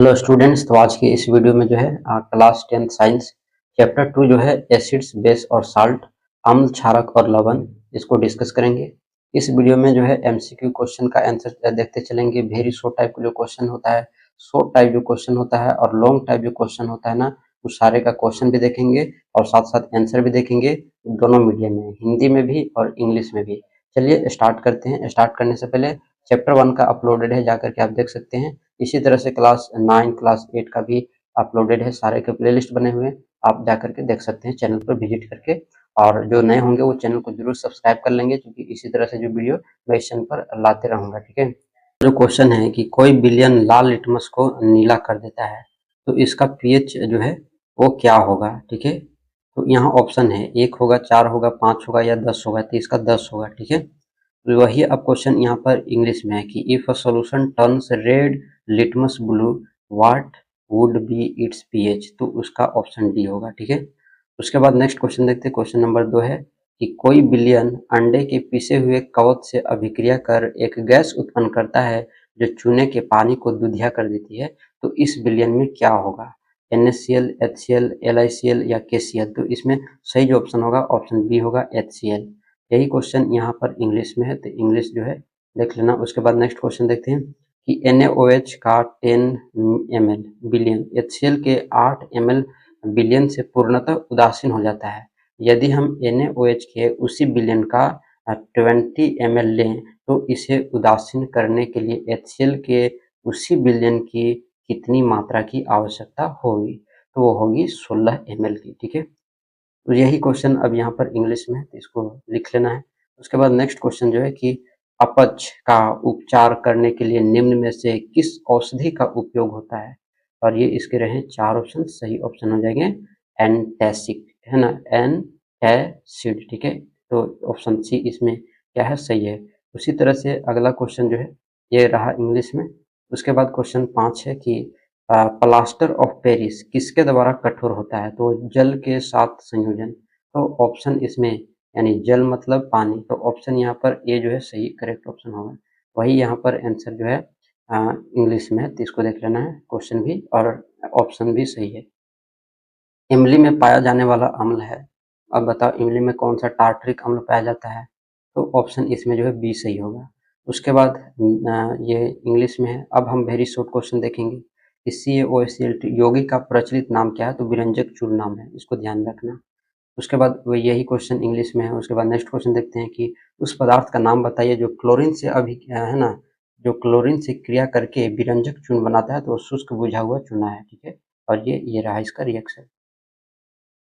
Hello students, तो आज की इस वीडियो में जो है क्लास 10 साइंस चैप्टर 2 जो है एसिड्स, बेस और साल्ट, अम्ल, क्षारक और लवण, इसको डिस्कस करेंगे। इस वीडियो में जो है एमसीक्यू क्वेश्चन का आंसर देखते चलेंगे। वेरी शॉर्ट टाइप का जो क्वेश्चन होता है, शॉर्ट टाइप जो क्वेश्चन होता है और लॉन्ग टाइप जो क्वेश्चन होता है ना, उस सारे का क्वेश्चन भी देखेंगे और साथ साथ आंसर भी देखेंगे, दोनों मीडियम में, हिंदी में भी और इंग्लिश में भी। चलिए स्टार्ट करते हैं। स्टार्ट करने से पहले चैप्टर 1 का अपलोडेड है, जाकर के आप देख सकते हैं। इसी तरह से क्लास 9, क्लास 8 का भी अपलोडेड है, सारे के प्लेलिस्ट बने हुए हैं, आप जाकर के देख सकते हैं चैनल पर विजिट करके। और जो नए होंगे वो चैनल को जरूर सब्सक्राइब कर लेंगे, क्योंकि इसी तरह से जो वीडियो मैं इस चैनल पर लाते रहूंगा। ठीक है। जो क्वेश्चन है कि कोई विलयन लाल लिटमस को नीला कर देता है, तो इसका पीएच जो है वो क्या होगा। ठीक है। तो यहाँ ऑप्शन है, 1 होगा, 4 होगा, 5 होगा या 10 होगा। तो इसका 10 होगा। ठीक है। वही अब क्वेश्चन यहाँ पर इंग्लिश में है कि if a solution turns red litmus blue what would be it's pH. तो उसका ऑप्शन डी होगा। ठीक है। उसके बाद नेक्स्ट क्वेश्चन देखते हैं। क्वेश्चन नंबर 2 है कि कोई बिलियन अंडे के पिसे हुए कवच से अभिक्रिया कर एक गैस उत्पन्न करता है जो चूने के पानी को दूधिया कर देती है, तो इस बिलियन में क्या होगा। NaCl, HCl, LiCl या KCl। तो इसमें सही जो ऑप्शन होगा ऑप्शन बी होगा, HCl। यही क्वेश्चन यहाँ पर इंग्लिश में है, तो इंग्लिश जो है देख लेना। उसके बाद नेक्स्ट क्वेश्चन देखते हैं कि NaOH का 10 ml बिलियन HCl के 8 ml बिलियन से पूर्णतः उदासीन हो जाता है। यदि हम NaOH के उसी बिलियन का 20 ml लें, तो इसे उदासीन करने के लिए HCl के उसी बिलियन की कितनी मात्रा की आवश्यकता होगी। तो वो होगी 16 ml की। ठीक है। तो यही क्वेश्चन अब यहाँ पर इंग्लिश में है, तो इसको लिख लेना है। उसके बाद नेक्स्ट क्वेश्चन जो है कि अपच का उपचार करने के लिए निम्न में से किस औषधि का उपयोग होता है। और ये इसके रहे 4 ऑप्शन, सही ऑप्शन हो जाएंगे एंटासिड, है ना, एंटासिड। ठीक है। तो ऑप्शन सी इसमें क्या है, सही है। उसी तरह से अगला क्वेश्चन जो है ये रहा इंग्लिश में। उसके बाद क्वेश्चन 5 है कि प्लास्टर ऑफ पेरिस किसके द्वारा कठोर होता है। तो जल के साथ संयोजन। तो ऑप्शन इसमें यानी जल मतलब पानी, तो ऑप्शन यहाँ पर ए जो है सही करेक्ट ऑप्शन होगा। वही यहाँ पर आंसर जो है इंग्लिश में है, तो इसको देख लेना है, क्वेश्चन भी और ऑप्शन भी सही है। इमली में पाया जाने वाला अम्ल है, अब बताओ इमली में कौन सा टार्टरिक अम्ल पाया जाता है। तो ऑप्शन इसमें जो है बी सही होगा। उसके बाद ये इंग्लिश में है। अब हम वेरी शॉर्ट क्वेश्चन देखेंगे कि CaOHCl यौगिक का प्रचलित नाम क्या है। तो विरंजक चूर्ण नाम है, इसको ध्यान रखना। उसके बाद वो यही क्वेश्चन इंग्लिश में है। उसके बाद नेक्स्ट क्वेश्चन देखते हैं कि उस पदार्थ का नाम बताइए जो क्लोरीन से अभी है ना, जो क्लोरीन से क्रिया करके विरंजक चूर्ण बनाता है। तो शुष्क बुझा हुआ चूना है। ठीक है। और ये रहा इसका रिएक्शन।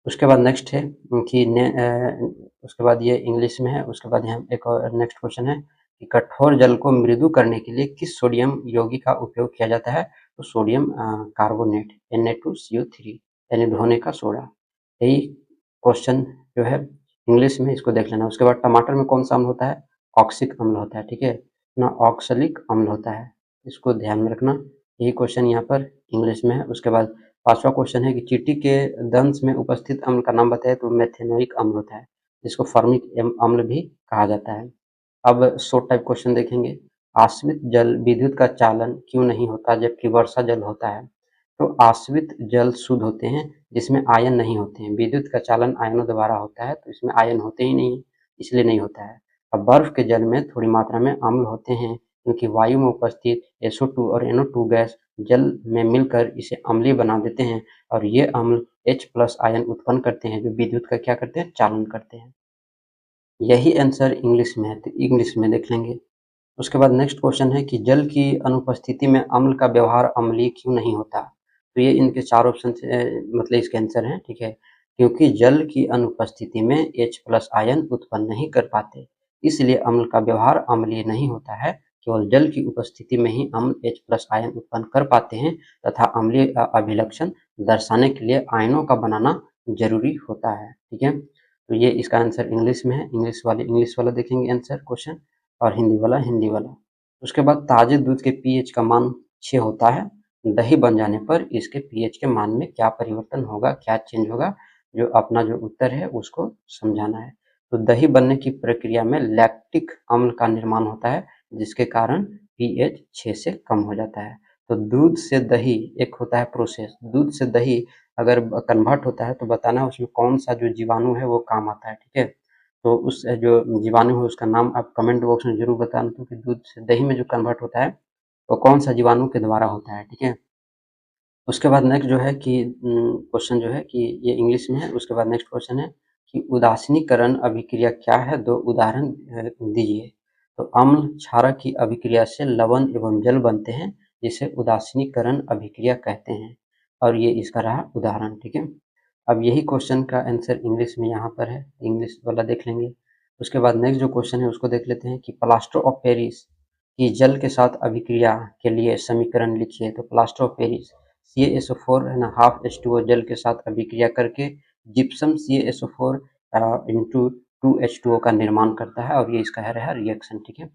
उसके बाद नेक्स्ट है कि उसके बाद ये इंग्लिश में है। उसके बाद यहाँ एक और नेक्स्ट क्वेश्चन है कि कठोर जल को मृदु करने के लिए किस सोडियम यौगिक का उपयोग किया जाता है। तो सोडियम कार्बोनेट, Na2CO3, यानी धोने का सोडा। यही क्वेश्चन जो है इंग्लिश में, इसको देख लेना। उसके बाद टमाटर में कौन सा अम्ल होता है, ऑक्सिक अम्ल होता है। ठीक है ना, ऑक्सलिक अम्ल होता है, इसको ध्यान में रखना। यही क्वेश्चन यहाँ पर इंग्लिश में है। उसके बाद 5वां क्वेश्चन है कि चींटी के दंश में उपस्थित अम्ल का नाम बताए। तो मेथेनोइक अम्ल होता है, जिसको फॉर्मिक अम्ल भी कहा जाता है। अब शॉर्ट टाइप क्वेश्चन देखेंगे। आश्रित जल विद्युत का चालन क्यों नहीं होता जबकि वर्षा जल होता है। तो आश्रित जल शुद्ध होते हैं जिसमें आयन नहीं होते हैं। विद्युत का चालन आयनों द्वारा होता है, तो इसमें आयन होते ही नहीं, इसलिए नहीं होता है। अब बर्फ के जल में थोड़ी मात्रा में अम्ल होते हैं, क्योंकि वायु में उपस्थित SO2 और NO2 गैस जल में मिलकर इसे अम्लीय बना देते हैं, और ये अम्ल H+ आयन उत्पन्न करते हैं जो विद्युत का क्या करते हैं, चालन करते हैं। यही आंसर इंग्लिश में है, तो इंग्लिश में देख लेंगे। उसके बाद नेक्स्ट क्वेश्चन है कि जल की अनुपस्थिति में अम्ल का व्यवहार अम्लीय क्यों नहीं होता। तो ये इनके 4 ऑप्शन से मतलब इसके आंसर हैं। ठीक है। क्योंकि जल की अनुपस्थिति में H+ आयन उत्पन्न नहीं कर पाते, इसलिए अम्ल का व्यवहार अम्लीय नहीं होता है। केवल जल की उपस्थिति में ही अम्ल H+ आयन उत्पन्न कर पाते हैं, तथा अम्लीय अभिलक्षण दर्शाने के लिए आयनों का बनाना जरूरी होता है। ठीक है। तो ये इसका आंसर इंग्लिश में है। इंग्लिश वाला देखेंगे आंसर क्वेश्चन, और हिंदी वाला हिंदी वाला। उसके बाद ताजे दूध के पीएच का मान 6 होता है, दही बन जाने पर इसके पीएच के मान में क्या परिवर्तन होगा, क्या चेंज होगा। जो अपना जो उत्तर है उसको समझाना है। तो दही बनने की प्रक्रिया में लैक्टिक अम्ल का निर्माण होता है, जिसके कारण पीएच 6 से कम हो जाता है। तो दूध से दही एक होता है प्रोसेस, दूध से दही अगर कन्वर्ट होता है तो बताना उसमें कौन सा जो जीवाणु है वो काम आता है, ठीक है। तो उस जो जीवाणु है उसका नाम आप कमेंट बॉक्स में जरूर बताना, तो कि दूध से दही में जो कन्वर्ट होता है वो कौन सा जीवाणु के द्वारा होता है, ठीक है। उसके बाद नेक्स्ट जो है कि क्वेश्चन जो है कि ये इंग्लिश में है। उसके बाद नेक्स्ट क्वेश्चन है कि उदासीनीकरण अभिक्रिया क्या है, दो उदाहरण दीजिए। तो अम्ल क्षारक की अभिक्रिया से लवण एवं जल बनते हैं, जिसे उदासीनीकरण अभिक्रिया कहते हैं, और ये इसका रहा उदाहरण, ठीक है। अब यही क्वेश्चन का आंसर इंग्लिश में यहाँ पर है, इंग्लिश वाला देख लेंगे। उसके बाद नेक्स्ट जो क्वेश्चन है उसको देख लेते हैं कि प्लास्टर ऑफ पेरिस की जल के साथ अभिक्रिया के लिए समीकरण लिखिए। तो प्लास्टर ऑफ पेरिस CaSO4 है ना, हाफ H2O जल के साथ अभिक्रिया करके जिप्सम CaSO4 इंटू 2H2O का निर्माण करता है, और ये इसका है रहा रिएक्शन, ठीक है।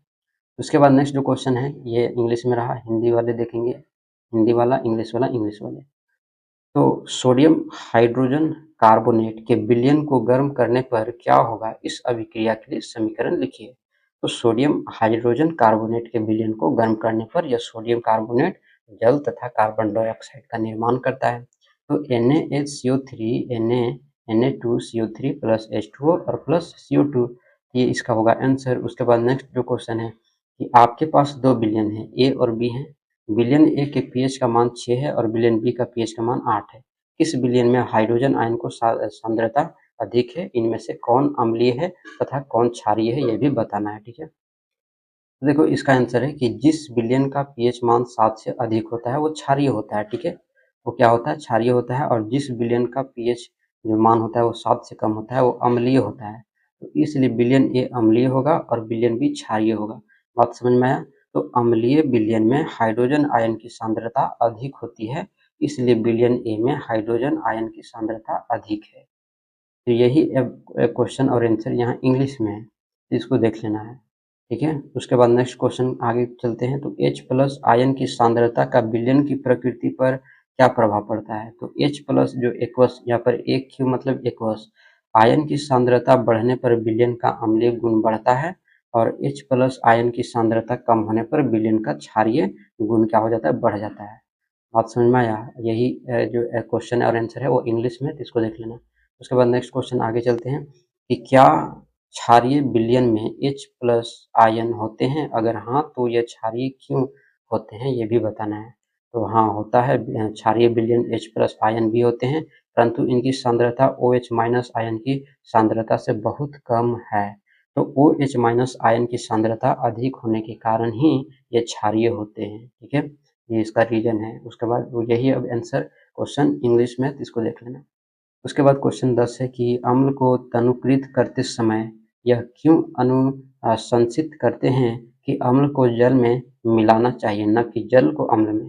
उसके बाद नेक्स्ट जो क्वेश्चन है ये इंग्लिश में रहा, हिंदी वाले देखेंगे, हिंदी वाला, इंग्लिश वाला, इंग्लिश वाले। तो सोडियम हाइड्रोजन कार्बोनेट के विलयन को गर्म करने पर क्या होगा, इस अभिक्रिया के लिए समीकरण लिखिए। तो सोडियम हाइड्रोजन कार्बोनेट के विलयन को गर्म करने पर यह सोडियम कार्बोनेट जल तथा कार्बन डाइऑक्साइड का निर्माण करता है। तो NaHCO3 Na2CO3 प्लस H2O और प्लस CO2, ये इसका होगा आंसर। उसके बाद नेक्स्ट जो क्वेश्चन है कि आपके पास दो विलयन है ए और बी है, विलयन ए के पीएच का मान 6 है और विलयन बी का पीएच का मान 8 है। किस विलयन में हाइड्रोजन आयन को सांद्रता अधिक है, इनमें से कौन अम्लीय है तथा कौन क्षारीय है, यह भी बताना है, ठीक है। तो देखो इसका आंसर है कि जिस विलयन का पीएच मान 7 से अधिक होता है वो क्षारीय होता है, ठीक है। वो क्या होता है, क्षारीय होता है। और जिस विलयन का पीएच जो मान होता है वो 7 से कम होता है वो अम्लीय होता है। तो इसलिए विलयन ए अम्लीय होगा और विलयन बी क्षारीय होगा। बात समझ में आया। तो अम्लीय विलयन में हाइड्रोजन आयन की सांद्रता अधिक होती है, इसलिए विलयन ए में हाइड्रोजन आयन की सांद्रता अधिक है। तो यही क्वेश्चन और आंसर यहाँ इंग्लिश में है, इसको देख लेना है, ठीक है। उसके बाद नेक्स्ट क्वेश्चन आगे चलते हैं। तो H प्लस आयन की सांद्रता का विलयन की प्रकृति पर क्या प्रभाव पड़ता है। तो H प्लस जो एक्वस, यहाँ पर एक क्यू मतलब एक्वस, आयन की सांद्रता बढ़ने पर विलयन का अम्लीय गुण बढ़ता है, और H प्लस आयन की सांद्रता कम होने पर विलयन का क्षारीय गुण क्या हो जाता है, बढ़ जाता है। बात समझ में आया। यही जो क्वेश्चन और आंसर है वो इंग्लिश में, तो इसको देख लेना। उसके बाद नेक्स्ट क्वेश्चन आगे चलते हैं कि क्या क्षारीय विलयन में H प्लस आयन होते हैं, अगर हाँ तो ये क्षारीय क्यों होते हैं, ये भी बताना है। तो हाँ होता है, क्षारीय विलयन H प्लस आयन भी होते हैं, परंतु इनकी सांद्रता OH माइनस आयन की सांद्रता से बहुत कम है। तो OH माइनस आयन की सांद्रता अधिक होने के कारण ही ये क्षारीय होते हैं, ठीक है। ये इसका रीजन है। उसके बाद यही अब आंसर क्वेश्चन इंग्लिश में, तो इसको देख लेना। उसके बाद क्वेश्चन 10 है कि अम्ल को तनुकृत करते समय यह क्यों अनुशंसित करते हैं कि अम्ल को जल में मिलाना चाहिए, न कि जल को अम्ल में।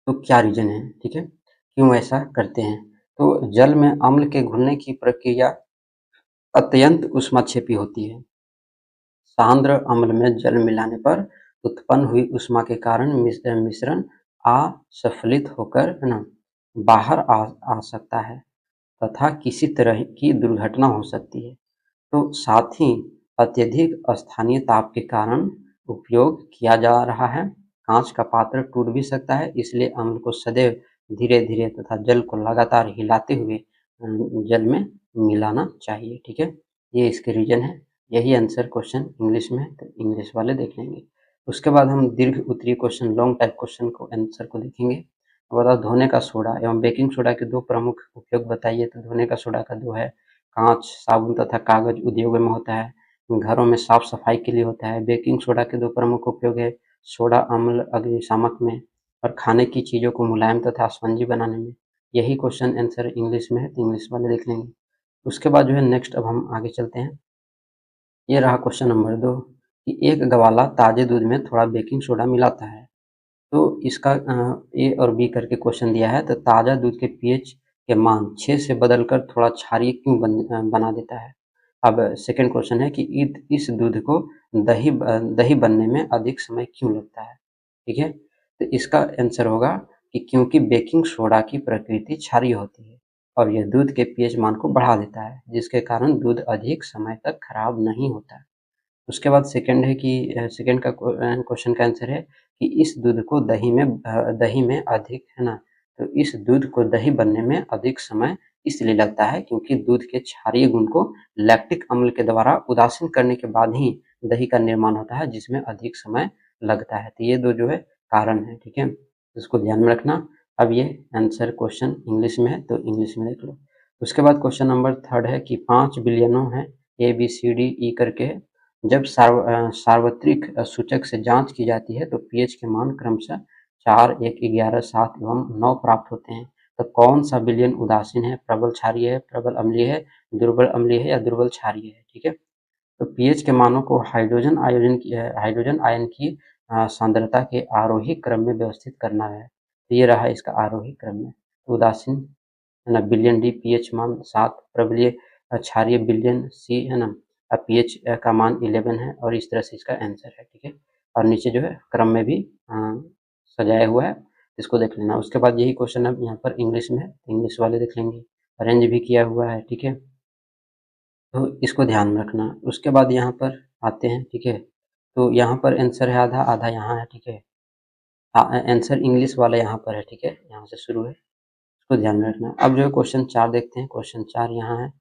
तो क्या रीजन है, ठीक है, क्यों ऐसा करते हैं। तो जल में अम्ल के घुलने की प्रक्रिया अत्यंत ऊष्माक्षेपी होती है। सांद्र अम्ल में जल मिलाने पर उत्पन्न हुई ऊष्मा के कारण मिश्रण असफलित होकर ना बाहर आ सकता है तथा किसी तरह की दुर्घटना हो सकती है। तो साथ ही अत्यधिक स्थानीय ताप के कारण उपयोग किया जा रहा है, कांच का पात्र टूट भी सकता है, इसलिए अम्ल को सदैव धीरे धीरे तथा जल को लगातार हिलाते हुए जल में मिलाना चाहिए, ठीक है। ये इसके रीजन है। यही आंसर क्वेश्चन इंग्लिश में है, तो इंग्लिश वाले देख लेंगे। उसके बाद हम दीर्घ उत्तरीय क्वेश्चन, लॉन्ग टाइप क्वेश्चन को आंसर को देखेंगे। बताओ धोने का सोडा एवं बेकिंग सोडा के दो प्रमुख उपयोग बताइए। तो धोने का सोडा का दो है, कांच, साबुन तथा कागज उद्योग में होता है, घरों में साफ सफाई के लिए होता है। बेकिंग सोडा के दो प्रमुख उपयोग है, सोडा अम्ल अग्निशामक में और खाने की चीजों को मुलायम तथा स्पंजी बनाने में। यही क्वेश्चन आंसर इंग्लिश में है, तो इंग्लिश वाले देख लेंगे। उसके बाद जो है नेक्स्ट अब हम आगे चलते हैं। ये रहा क्वेश्चन नंबर 2 कि एक गवाला ताजे दूध में थोड़ा बेकिंग सोडा मिलाता है। तो इसका ए और बी करके क्वेश्चन दिया है। तो ताज़ा दूध के पीएच के मान 6 से बदलकर थोड़ा क्षारीय क्यों बना देता है। अब सेकंड क्वेश्चन है कि इस दूध को दही बनने में अधिक समय क्यों लगता है, ठीक है। तो इसका आंसर होगा कि क्योंकि बेकिंग सोडा की प्रकृति क्षारीय होती है और यह दूध के पीएच मान को बढ़ा देता है, जिसके कारण दूध अधिक समय तक खराब नहीं होता है। उसके बाद सेकंड है कि सेकंड का क्वेश्चन का आंसर है कि इस दूध को दही में अधिक है ना, तो इस दूध को दही बनने में अधिक समय इसलिए लगता है क्योंकि दूध के क्षारीय गुण को लैक्टिक अम्ल के द्वारा उदासीन करने के बाद ही दही का निर्माण होता है, जिसमें अधिक समय लगता है। तो ये दो जो है कारण है, ठीक है, इसको ध्यान में रखना। अब ये आंसर क्वेश्चन इंग्लिश में है, तो इंग्लिश में देख लो। उसके बाद क्वेश्चन नंबर थर्ड है कि 5 बिलियनों है ABCDE करके जब सार्वत्रिक सूचक से जांच की जाती है तो पीएच के मान क्रमशः 4, 1, 11, 7 एवं 9 प्राप्त होते हैं। तो कौन सा विलयन उदासीन है, प्रबल क्षारीय है, प्रबल अम्लीय है, दुर्बल अम्लीय है या दुर्बल क्षारीय है, ठीक है। तो पीएच के मानों को हाइड्रोजन आयन की सांद्रता के आरोही क्रम में व्यवस्थित करना है। तो ये रहा इसका आरोही क्रम में। तो उदासीन है ना, बिलियन डी, पीएच मान 7, प्रबलीय क्षारीय बिलियन सी है ना, पीएच का मान 11 है और इस तरह से इसका आंसर है, ठीक है। और नीचे जो है क्रम में भी सजाया हुआ है, इसको देख लेना। उसके बाद यही क्वेश्चन अब यहाँ पर इंग्लिश में है, इंग्लिश वाले देख लेंगे, अरेंज भी किया हुआ है, ठीक है, तो इसको ध्यान में रखना। उसके बाद यहाँ पर आते हैं, ठीक है, तो यहाँ पर आंसर है आधा, आधा यहाँ है, ठीक है। आंसर इंग्लिश वाला यहाँ पर है, ठीक है, यहाँ से शुरू है, इसको ध्यान में रखना। अब जो है क्वेश्चन 4 देखते हैं। क्वेश्चन 4 यहाँ है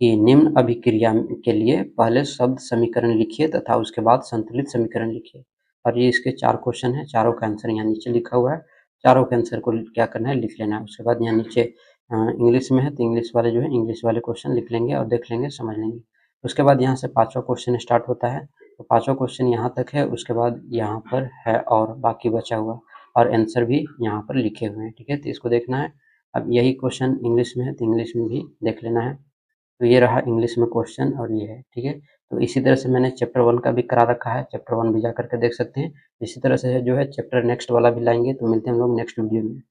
कि निम्न अभिक्रिया के लिए पहले शब्द समीकरण लिखिए तथा उसके बाद संतुलित समीकरण लिखिए। और ये इसके 4 क्वेश्चन है, चारों का आंसर यहाँ नीचे लिखा हुआ है, चारों के आंसर को क्या करना है, लिख लेना है। उसके बाद यहाँ नीचे इंग्लिश में है, तो इंग्लिश वाले जो है इंग्लिश वाले क्वेश्चन लिख लेंगे और देख लेंगे, समझ लेंगे। उसके बाद यहाँ से 5वां क्वेश्चन स्टार्ट होता है, तो 5वां क्वेश्चन यहाँ तक है। उसके बाद यहाँ पर है और बाकी बचा हुआ, और आंसर भी यहाँ पर लिखे हुए हैं, ठीक है, तो इसको देखना है। अब यही क्वेश्चन इंग्लिश में है, तो इंग्लिश में भी देख लेना है। तो ये रहा इंग्लिश में क्वेश्चन और ये है, ठीक है। तो इसी तरह से मैंने चैप्टर 1 का भी करा रखा है, चैप्टर 1 भी जा करके देख सकते हैं। इसी तरह से जो है चैप्टर नेक्स्ट वाला भी लाएंगे। तो मिलते हैं हम लोग नेक्स्ट वीडियो में।